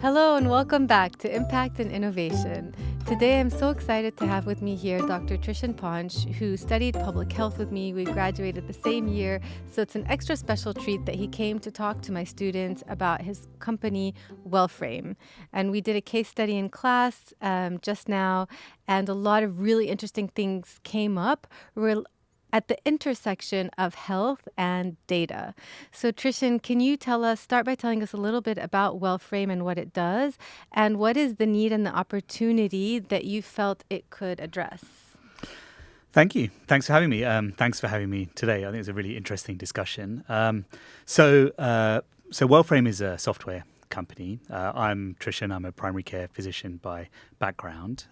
Hello and welcome back to Impact and Innovation. Today I'm so excited to have with me here Dr. Trishan Panch, who studied public health with me. We graduated the same year, so it's an extra special treat that he came to talk to my students about his company, Wellframe. And we did a case study in class just now, and a lot of really interesting things came up at the intersection of health and data. So Trishan, can you start by telling us a little bit about Wellframe and what it does, and what is the need and the opportunity that you felt it could address? Thank you. Thanks for having me. Thanks for having me today. I think it's a really interesting discussion. So Wellframe is a software company. I'm Trishan. I'm a primary care physician by background.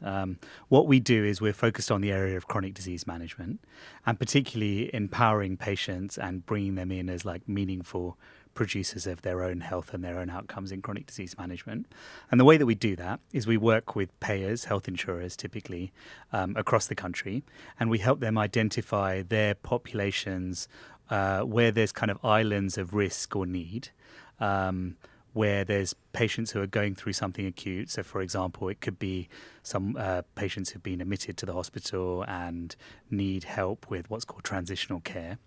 What we do is we're focused on the area of chronic disease management, and particularly empowering patients and bringing them in as like meaningful producers of their own health and their own outcomes in chronic disease management. And the way that we do that is we work with payers, health insurers typically, across the country, and we help them identify their populations where there's kind of islands of risk or need. Where there's patients who are going through something acute. So, for example, it could be some patients who've been admitted to the hospital and need help with what's called transitional care,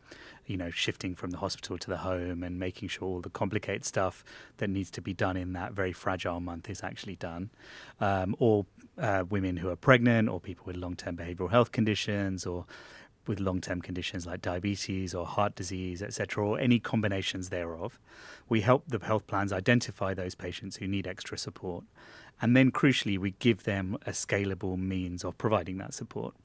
shifting from the hospital to the home and making sure all the complicated stuff that needs to be done in that very fragile month is actually done. Or women who are pregnant, or people with long-term behavioral health conditions, or with long-term conditions like diabetes or heart disease, etc., or any combinations thereof. We help the health plans identify those patients who need extra support. And then crucially, we give them a scalable means of providing that support,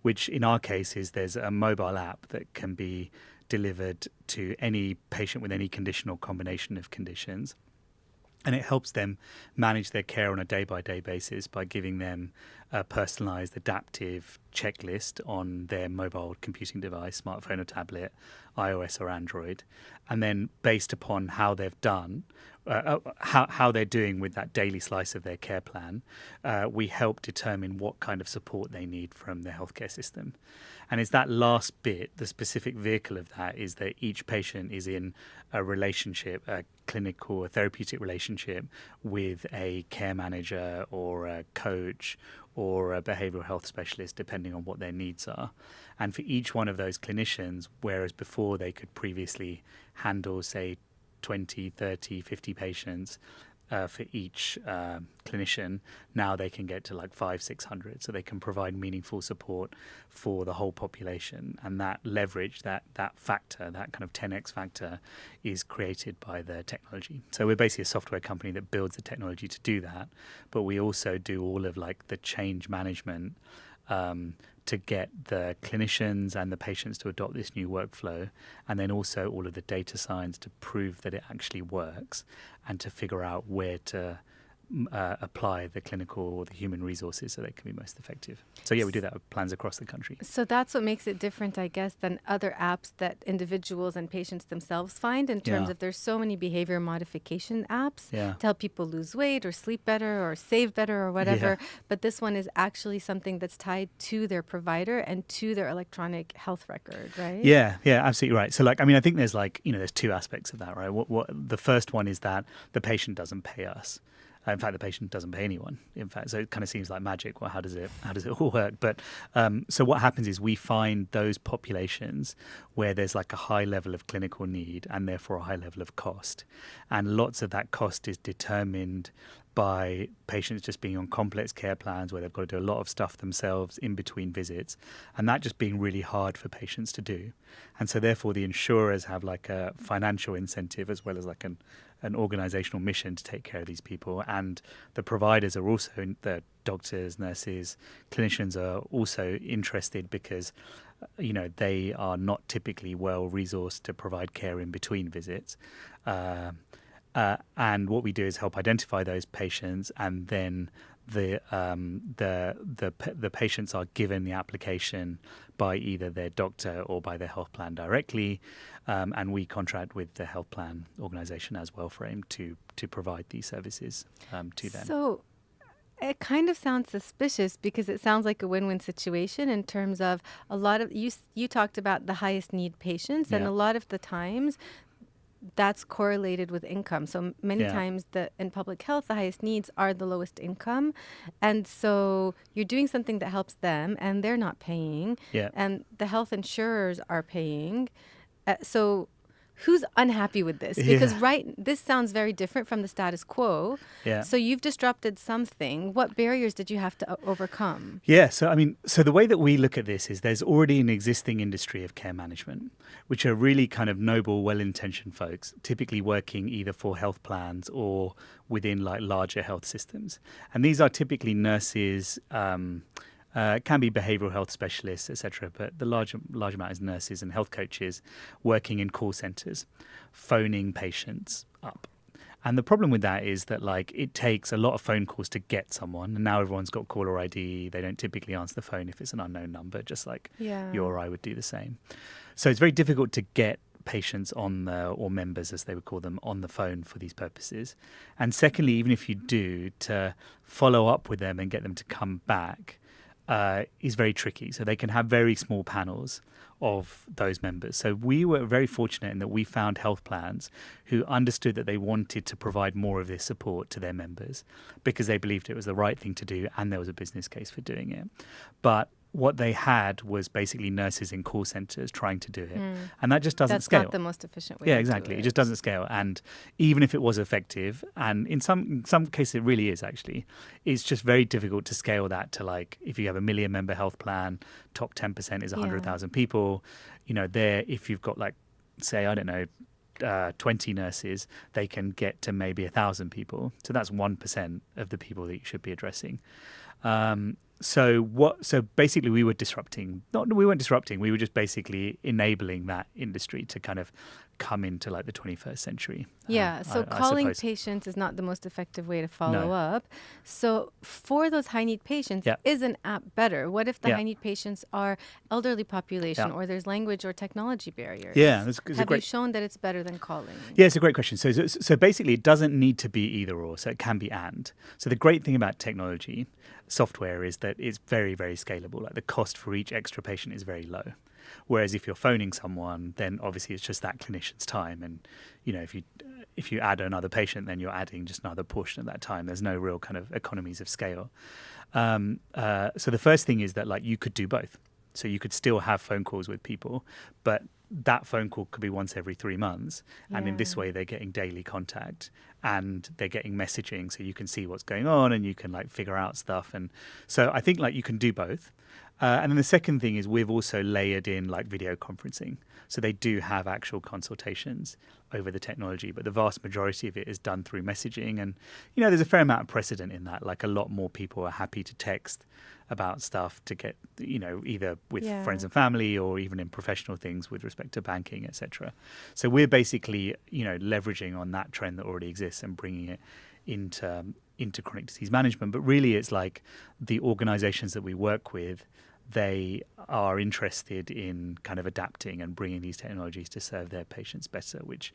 which in our case is there's a mobile app that can be delivered to any patient with any condition or combination of conditions. And it helps them manage their care on a day-by-day basis by giving them a personalized, adaptive checklist on their mobile computing device, smartphone or tablet, iOS or Android. And then based upon how they've done, how they're doing with that daily slice of their care plan, we help determine what kind of support they need from the healthcare system. And it's that last bit, the specific vehicle of that is that each patient is in a relationship, a clinical or therapeutic relationship with a care manager or a coach or a behavioral health specialist, depending on what their needs are. And for each one of those clinicians, whereas before they could previously handle, say, 20, 30, 50 patients for each clinician, now they can get to like 500, 600. So they can provide meaningful support for the whole population. And that leverage, that factor, that kind of 10x factor is created by the technology. So we're basically a software company that builds the technology to do that. But we also do all of like the change management to get the clinicians and the patients to adopt this new workflow, and then also all of the data science to prove that it actually works and to figure out where to apply the clinical or the human resources so they can be most effective. So yeah, we do that with plans across the country. So that's what makes it different, I guess, than other apps that individuals and patients themselves find in terms of there's so many behavior modification apps to help people lose weight or sleep better or save better or whatever. Yeah. But this one is actually something that's tied to their provider and to their electronic health record, right? Yeah, absolutely right. So I think there's there's two aspects of that, right? What the first one is that the patient doesn't pay us. In fact, the patient doesn't pay anyone. In fact, so it kind of seems like magic. Well, how does it all work? But so what happens is we find those populations where there's like a high level of clinical need and therefore a high level of cost, and lots of that cost is determined by patients just being on complex care plans where they've got to do a lot of stuff themselves in between visits, and that just being really hard for patients to do. And so therefore the insurers have like a financial incentive as well as like an organizational mission to take care of these people, and the providers are also, the doctors, nurses, clinicians are also interested because they are not typically well resourced to provide care in between visits. And what we do is help identify those patients, and then the patients are given the application by either their doctor or by their health plan directly, and we contract with the health plan organization as Wellframe to provide these services to them. So it kind of sounds suspicious because it sounds like a win-win situation in terms of a lot of you talked about the highest need patients, and a lot of the times that's correlated with income. So many Yeah. times in public health, the highest needs are the lowest income. And so you're doing something that helps them and they're not paying. Yeah. And the health insurers are paying. So who's unhappy with this? Because Yeah. this sounds very different from the status quo. Yeah. So you've disrupted something. What barriers did you have to overcome? Yeah, so the way that we look at this is there's already an existing industry of care management, which are really kind of noble, well-intentioned folks, typically working either for health plans or within like larger health systems. And these are typically nurses, can be behavioral health specialists, etc. But the large amount is nurses and health coaches working in call centers, phoning patients up. And the problem with that is that like it takes a lot of phone calls to get someone, and now everyone's got caller ID. They don't typically answer the phone if it's an unknown number, just like you or I would do the same. So it's very difficult to get patients or members, as they would call them, on the phone for these purposes. And secondly, even if you do, to follow up with them and get them to come back is very tricky. So they can have very small panels of those members. So we were very fortunate in that we found health plans who understood that they wanted to provide more of this support to their members because they believed it was the right thing to do and there was a business case for doing it. But what they had was basically nurses in call centers trying to do it. And that just doesn't scale. That's not the most efficient way Yeah, to exactly. do It just doesn't scale. And even if it was effective, and in some cases it really is actually, it's just very difficult to scale that to like, if you have a 1 million member health plan, top 10% is 100,000 people, if you've got like, say, I don't know, 20 nurses, they can get to maybe 1,000 people. So that's 1% of the people that you should be addressing. So basically we were disrupting, we weren't disrupting, we were just basically enabling that industry to kind of come into like the 21st century. Yeah, so I calling suppose. patients is not the most effective way to follow up. So for those high need patients, is an app better? What if the high need patients are elderly population or there's language or technology barriers? Yeah, it's Have you shown that it's better than calling? Yeah, it's a great question. So basically it doesn't need to be either or, so it can be and. So the great thing about technology, software, is that it's very, very scalable. Like the cost for each extra patient is very low. Whereas if you're phoning someone, then obviously it's just that clinician's time. And, if you add another patient, then you're adding just another portion of that time. There's no real kind of economies of scale. So the first thing is that like you could do both. So you could still have phone calls with people, but that phone call could be once every 3 months. And in this way, they're getting daily contact and they're getting messaging. So you can see what's going on and you can like figure out stuff. And so I think like you can do both. And then the second thing is we've also layered in like video conferencing. So they do have actual consultations over the technology, but the vast majority of it is done through messaging. And, there's a fair amount of precedent in that. Like a lot more people are happy to text about stuff to get, either with friends and family or even in professional things with respect to banking, etc. So we're basically, leveraging on that trend that already exists and bringing it into chronic disease management. But really it's like the organizations that we work with, they are interested in kind of adapting and bringing these technologies to serve their patients better, which,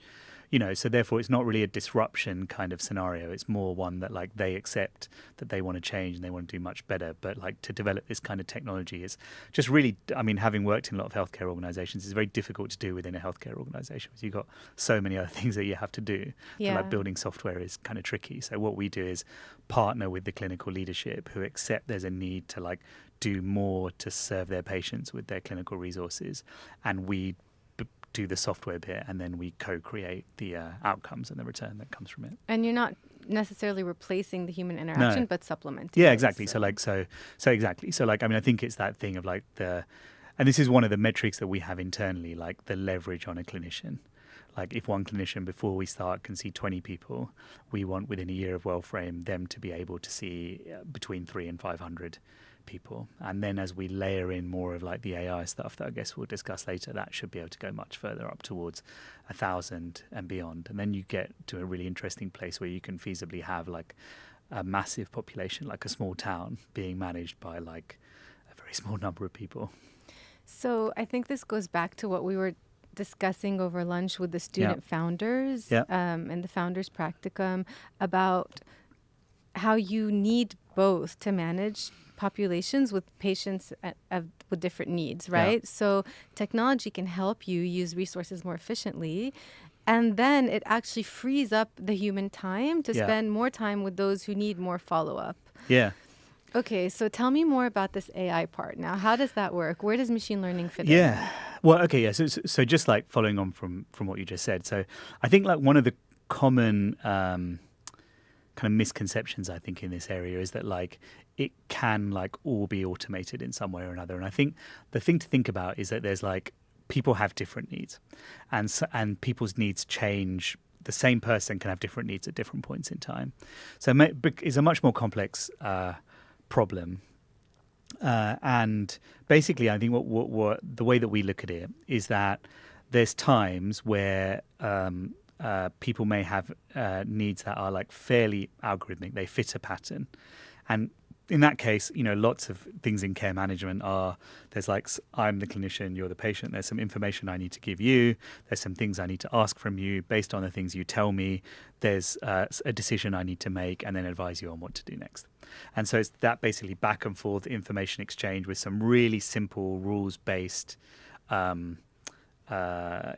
so therefore it's not really a disruption kind of scenario. It's more one that like they accept that they want to change and they want to do much better. But like to develop this kind of technology is just really, having worked in a lot of healthcare organizations, it's very difficult to do within a healthcare organization because you've got so many other things that you have to do. So like building software is kind of tricky. So what we do is partner with the clinical leadership who accept there's a need to like do more to serve their patients with their clinical resources, and we do the software bit, and then we co-create the outcomes and the return that comes from it. And you're not necessarily replacing the human interaction, but supplementing. Yeah, exactly. So exactly. So like, I think it's that thing of like and this is one of the metrics that we have internally, like the leverage on a clinician. Like if one clinician before we start can see 20 people, we want within a year of Wellframe them to be able to see between 300 and 500 people. And then as we layer in more of like the AI stuff that I guess we'll discuss later, that should be able to go much further up towards 1,000 and beyond. And then you get to a really interesting place where you can feasibly have like a massive population, like a small town being managed by like a very small number of people. So I think this goes back to what we were discussing over lunch with the student founders and the founders practicum about how you need both to manage populations with patients with different needs, right? So technology can help you use resources more efficiently, And then it actually frees up the human time to Yeah. spend more time with those who need more follow-up. Yeah. Okay, so tell me more about this AI part now. How does that work? Where does machine learning fit Yeah. in? Well, okay, yeah. So just like following on from what you just said. So I think like one of the common kind of misconceptions I think in this area is that like it can like all be automated in some way or another. And I think the thing to think about is that there's like people have different needs, and people's needs change. The same person can have different needs at different points in time. So it's a much more complex problem. And basically, I think what the way that we look at it is that there's times where people may have needs that are like fairly algorithmic. They fit a pattern, and in that case, lots of things in care management are there's like I'm the clinician, you're the patient. There's some information I need to give you. There's some things I need to ask from you based on the things you tell me. There's a decision I need to make and then advise you on what to do next. And so it's that basically back and forth information exchange with some really simple rules-based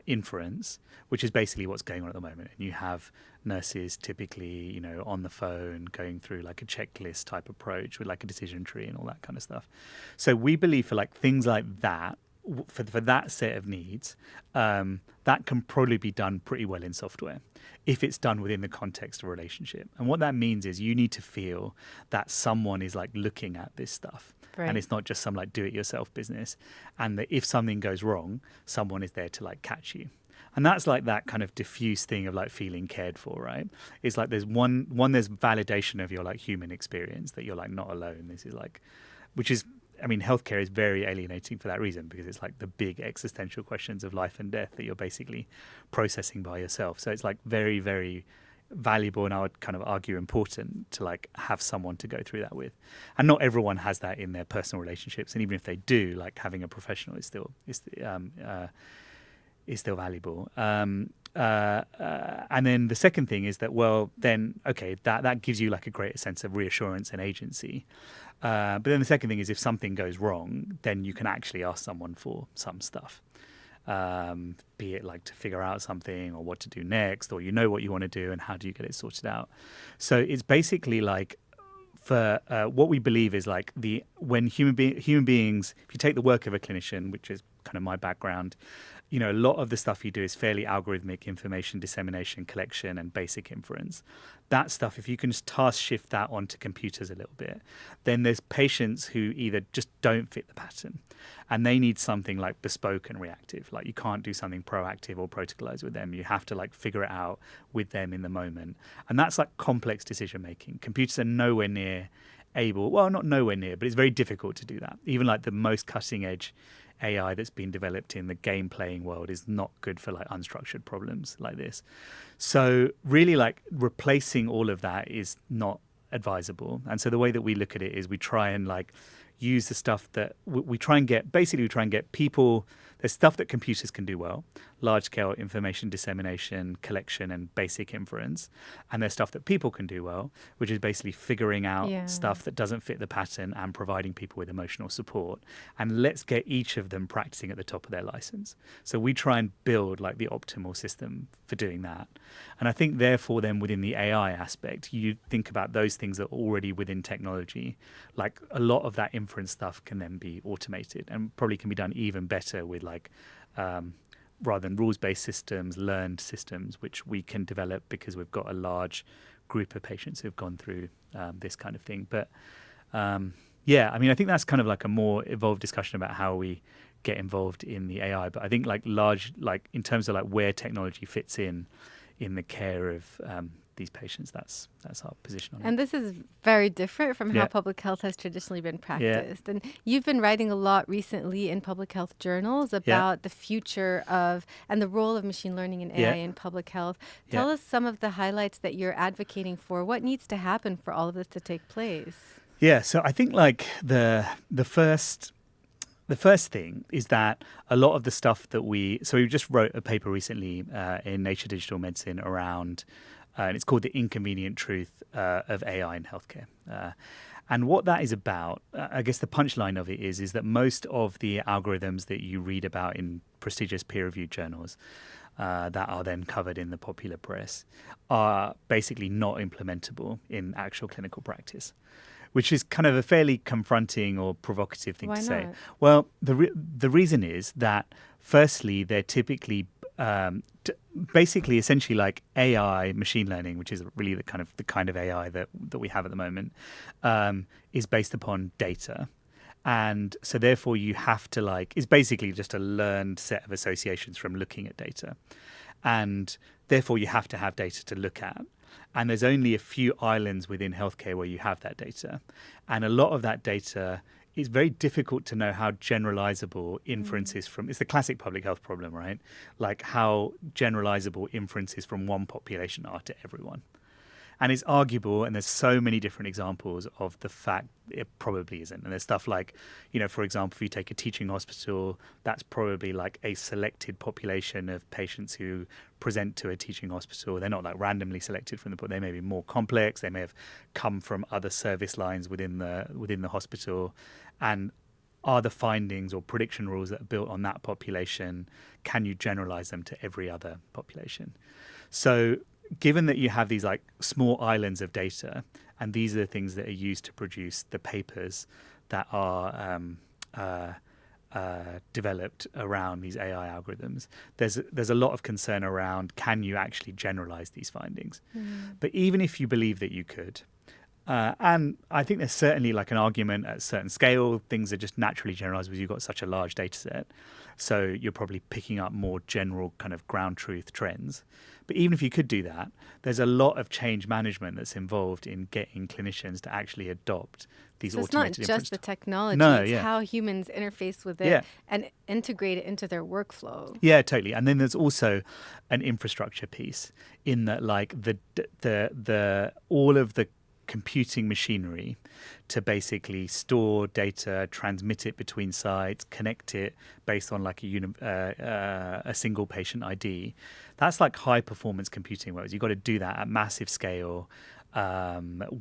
inference, which is basically what's going on at the moment. And you have nurses typically, on the phone going through like a checklist type approach with like a decision tree and all that kind of stuff. So we believe for like things like that, for that set of needs, that can probably be done pretty well in software if it's done within the context of a relationship. And what that means is you need to feel that someone is like looking at this stuff. Right. And it's not just some like do-it-yourself business. And that if something goes wrong, someone is there to like catch you. And that's like that kind of diffuse thing of like feeling cared for, right? It's like there's there's validation of your like human experience, that you're like not alone. This is like, which is, I mean, healthcare is very alienating for that reason, because it's like the big existential questions of life and death that you're basically processing by yourself. So it's like very, very valuable, and I would kind of argue important to like have someone to go through that with. And not everyone has that in their personal relationships, and even if they do, like having a professional is still valuable. And then the second thing is that, well, then okay, that gives you like a greater sense of reassurance and agency. But then the second thing is, if something goes wrong, then you can actually ask someone for some stuff. Be it like to figure out something or what to do next, or what you want to do and how do you get it sorted out. So it's basically like, for what we believe is like when human beings, if you take the work of a clinician, which is kind of my background, a lot of the stuff you do is fairly algorithmic information dissemination, collection, and basic inference. That stuff, if you can just task shift that onto computers a little bit, then there's patients who either just don't fit the pattern and they need something like bespoke and reactive. Like you can't do something proactive or protocolized with them. You have to like figure it out with them in the moment. And that's like complex decision making. Computers are nowhere near able, well, not nowhere near, but it's very difficult to do that. Even like the most cutting edge AI that's been developed in the game playing world is not good for like unstructured problems like this. So really like replacing all of that is not advisable. And so the way that we look at it is we try and like use the stuff that we try and get people. There's stuff that computers can do well, large scale information dissemination, collection, and basic inference. And there's stuff that people can do well, which is basically figuring out stuff that doesn't fit the pattern and providing people with emotional support. And let's get each of them practicing at the top of their license. So we try and build like the optimal system for doing that. And I think therefore then within the AI aspect, you think about those things that are already within technology. Like a lot of that inference stuff can then be automated and probably can be done even better with like rather than rules-based systems, learned systems, which we can develop because we've got a large group of patients who've gone through this kind of thing. But I mean, I think that's kind of like a more evolved discussion about how we get involved in the AI. But I think like in terms of like where technology fits in the care of these patients, that's our position on it. And this is very different from how public health has traditionally been practiced. And you've been writing a lot recently in public health journals about the future of and the role of machine learning and AI in public health. Tell us some of the highlights that you're advocating for. What needs to happen for all of this to take place? Yeah, so I think like the first thing is that a lot of the stuff that we just wrote a paper recently in Nature Digital Medicine around, and it's called The Inconvenient Truth of AI in Healthcare. And what that is about, I guess the punchline of it is that most of the algorithms that you read about in prestigious peer-reviewed journals that are then covered in the popular press are basically not implementable in actual clinical practice, which is kind of a fairly confronting or provocative thing Why to say. not? Well, the reason is that firstly, they're typically basically essentially like AI machine learning, which is really the kind of AI that we have at the moment, is based upon data. And so therefore you have to it's basically just a learned set of associations from looking at data. And therefore you have to have data to look at. And there's only a few islands within healthcare where you have that data. And a lot of that data is very difficult to know how generalizable inferences from, it's the classic public health problem, right? Like how generalizable inferences from one population are to everyone. And it's arguable, and there's so many different examples of the fact it probably isn't. And there's stuff like, for example, if you take a teaching hospital, that's probably like a selected population of patients who present to a teaching hospital. They're not like randomly selected from they may be more complex. They may have come from other service lines within the hospital. And are the findings or prediction rules that are built on that population, can you generalize them to every other population? So given that you have these like small islands of data, and these are the things that are used to produce the papers that are developed around these AI algorithms, there's a lot of concern around, can you actually generalize these findings? But even if you believe that you could, and I think there's certainly like an argument at a certain scale, things are just naturally generalized because you've got such a large data set. So you're probably picking up more general kind of ground truth trends. But even if you could do that, there's a lot of change management that's involved in getting clinicians to actually adopt these So it's automated not just the technology, No, it's yeah. how humans interface with it Yeah. and integrate it into their workflow. Yeah, totally. And then there's also an infrastructure piece in that, like the all of the computing machinery to basically store data, transmit it between sites, connect it based on like a single patient ID. That's like high performance computing. Whereas you've got to do that at massive scale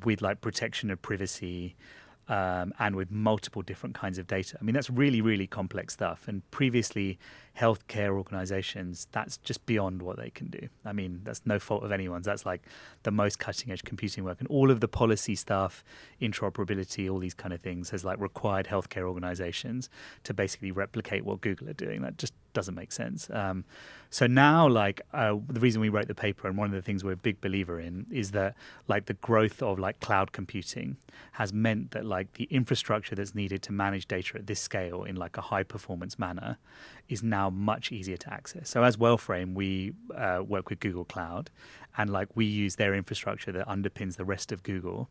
with like protection of privacy. And with multiple different kinds of data. I mean, that's really, really complex stuff. And previously, healthcare organizations, that's just beyond what they can do. I mean, that's no fault of anyone's. That's like the most cutting edge computing work. And all of the policy stuff, interoperability, all these kind of things has like required healthcare organizations to basically replicate what Google are doing. That just doesn't make sense. So now, the reason we wrote the paper, and one of the things we're a big believer in, is that like the growth of like cloud computing has meant that like the infrastructure that's needed to manage data at this scale in like a high performance manner is now much easier to access. So as Wellframe, we work with Google Cloud, and like we use their infrastructure that underpins the rest of Google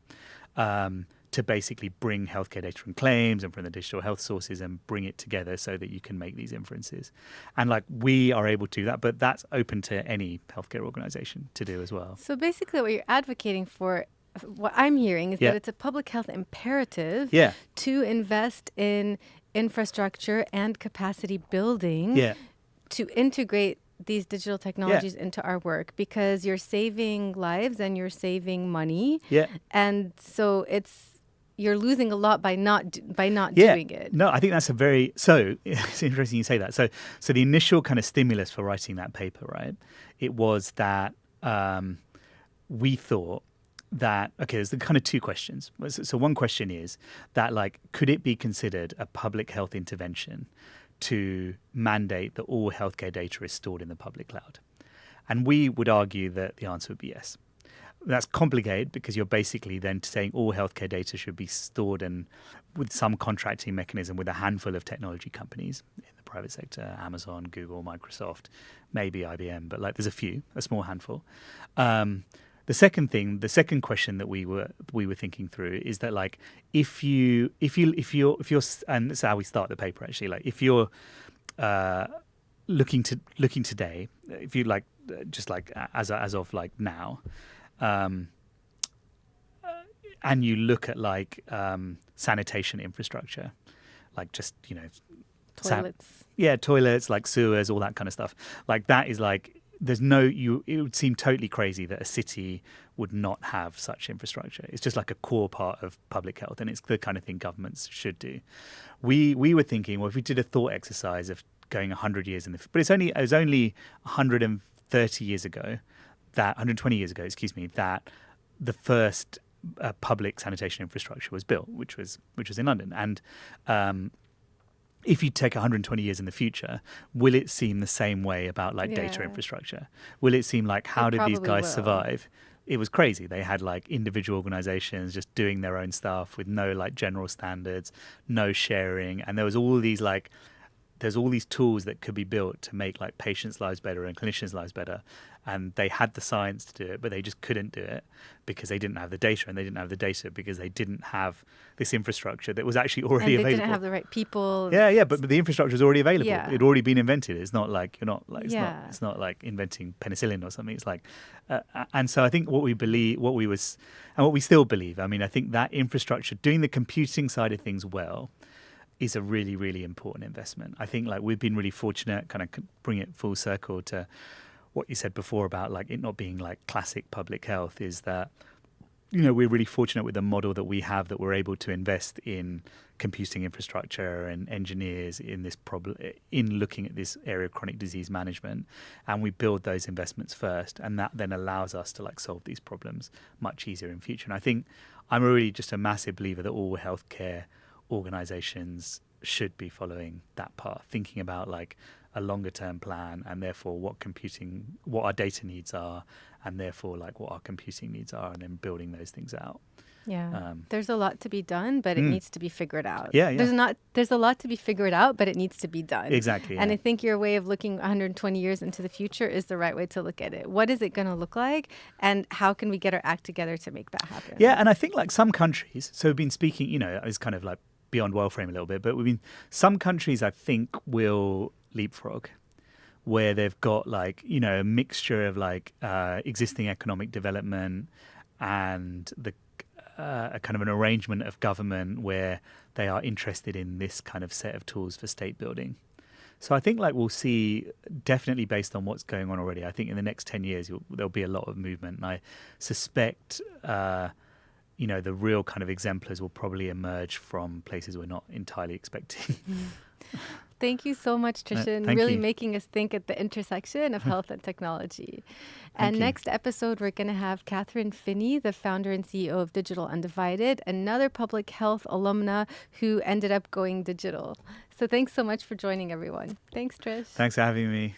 to basically bring healthcare data from claims and from the digital health sources and bring it together so that you can make these inferences. And like we are able to do that, but that's open to any healthcare organization to do as well. So basically what you're advocating for, what I'm hearing is Yeah. that it's a public health imperative Yeah. to invest in infrastructure and capacity building Yeah. to integrate these digital technologies into our work, because you're saving lives and you're saving money. Yeah. And so you're losing a lot by not Yeah. doing it. No, I think that's it's interesting you say that. So the initial kind of stimulus for writing that paper, right? It was that we thought that, okay, there's the kind of two questions. So one question is that like, could it be considered a public health intervention to mandate that all healthcare data is stored in the public cloud? And we would argue that the answer would be yes. That's complicated because you're basically then saying all healthcare data should be stored and with some contracting mechanism with a handful of technology companies in the private sector, Amazon, Google, Microsoft, maybe IBM, but like there's a small handful. The second question that we were thinking through is that like if you're and this is how we start the paper actually, like if you're looking today, if you like just like as of like now, and you look at like sanitation infrastructure, like just Toilets. toilets, like sewers, all that kind of stuff. Like that is like it would seem totally crazy that a city would not have such infrastructure. It's just like a core part of public health, and it's the kind of thing governments should do. We were thinking, well, if we did a thought exercise of going 100 years in the but it was only 130 years ago, that 120 years ago, excuse me, that the first public sanitation infrastructure was built, which was in London. And if you take 120 years in the future, will it seem the same way about like data infrastructure? Will it seem like, how did these guys survive? It was crazy. They had like individual organizations just doing their own stuff with no like general standards, no sharing. And there was all these like, there's all these tools that could be built to make like patients' lives better and clinicians' lives better. And they had the science to do it, but they just couldn't do it because they didn't have the data, and they didn't have the data because they didn't have this infrastructure that was actually already available. They didn't have the right people. Yeah, but the infrastructure was already available. Yeah. It'd already been invented. It's not like it's not like inventing penicillin or something. It's like, and so I think what we still believe. I mean, I think that infrastructure, doing the computing side of things well, is a really, really important investment. I think like we've been really fortunate, kind of bring it full circle to what you said before about like it not being like classic public health, is that, you know, we're really fortunate with the model that we have, that we're able to invest in computing infrastructure and engineers in this problem, in looking at this area of chronic disease management, and we build those investments first, and that then allows us to like solve these problems much easier in future. And I think I'm really just a massive believer that all healthcare organizations should be following that path, thinking about like a longer term plan, and therefore what our data needs are, and therefore like what our computing needs are, and then building those things out. Yeah. There's a lot to be done, but it needs to be figured out. Yeah. There's a lot to be figured out, but it needs to be done. Exactly. And I think your way of looking 120 years into the future is the right way to look at it. What is it going to look like, and how can we get our act together to make that happen? Yeah, and I think like some countries, so we've been speaking, you know, it's kind of like beyond Wellframe a little bit, but some countries I think will leapfrog, where they've got like, you know, a mixture of like existing economic development and a kind of an arrangement of government where they are interested in this kind of set of tools for state building. So I think like we'll see, definitely based on what's going on already, I think in the next 10 years there'll be a lot of movement, and I suspect you know, the real kind of exemplars will probably emerge from places we're not entirely expecting. Thank you so much, Trishan. Thank really you. making us think at the intersection of health and technology. And next episode, we're going to have Catherine Finney, the founder and CEO of Digital Undivided, another public health alumna who ended up going digital. So thanks so much for joining, everyone. Thanks, Trish. Thanks for having me.